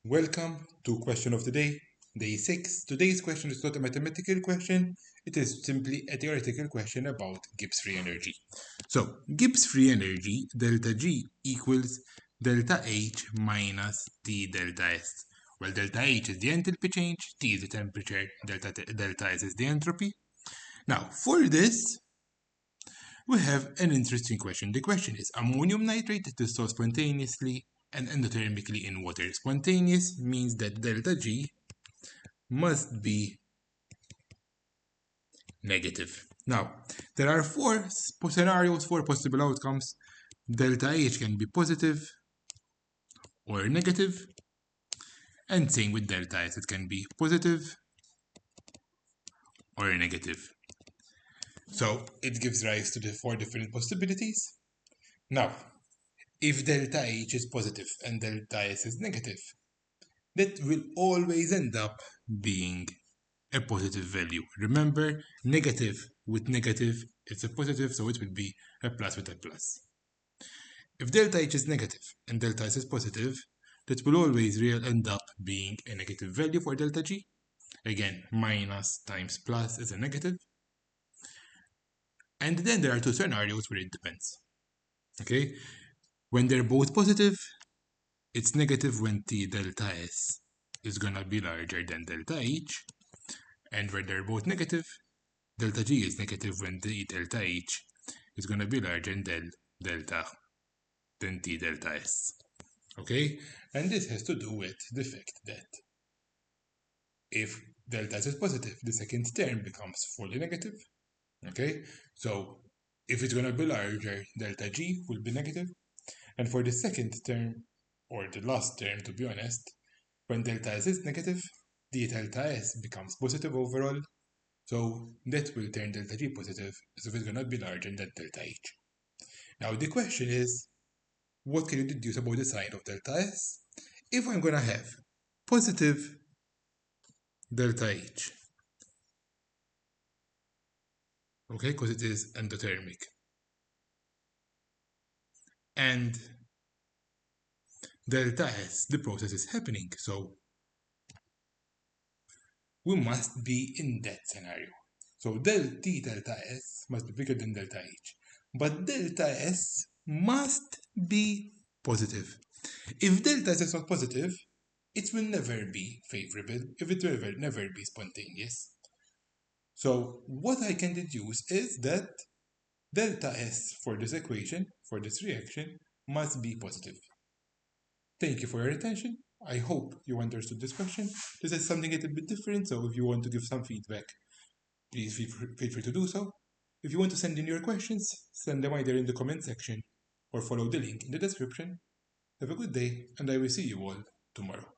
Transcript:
Welcome to question of the day, day 6. Today's question is not a mathematical question, it is simply a theoretical question about Gibbs free energy. So, Gibbs free energy, delta G equals delta H minus T delta S. Well, delta H is the enthalpy change, T is the temperature, delta S is the entropy. Now, for this, we have an interesting question. The question is, ammonium nitrate is dissolved spontaneously and endothermically in water. Spontaneous means that delta G must be negative. Now, there are four scenarios, four possible outcomes. Delta H can be positive or negative, and same with delta S, it can be positive or negative. So it gives rise to the four different possibilities. Now, if delta H is positive and delta S is negative, that will always end up being a positive value. Remember, negative with negative is a positive, so it will be a plus with a plus. If delta H is negative and delta S is positive, that will always end up being a negative value for delta G. Again, minus times plus is a negative. And then there are two scenarios where it depends. Okay? When they're both positive, it's negative when T delta S is gonna be larger than delta H. And where they're both negative, delta G is negative when T delta H is gonna be larger than T delta S. Okay? And this has to do with the fact that if delta S is positive, the second term becomes fully negative. Okay? So if it's gonna be larger, delta G will be negative. And for the second term, or the last term to be honest, when delta S is negative, the delta S becomes positive overall. So that will turn delta G positive, so it's gonna be larger than delta H. Now the question is, what can you deduce about the sign of delta S? If I'm gonna have positive delta H, okay, because it is endothermic, and delta S, the process is happening, so we must be in that scenario. So delta S must be bigger than delta H, but delta S must be positive. If delta S is not positive, it will never be favorable, if it will never be spontaneous. So what I can deduce is that delta S for this equation, for this reaction, must be positive. Thank you for your attention. I hope you understood this question. This is something a little bit different, so if you want to give some feedback, please feel free to do so. If you want to send in your questions, send them either in the comment section or follow the link in the description. Have a good day, and I will see you all tomorrow.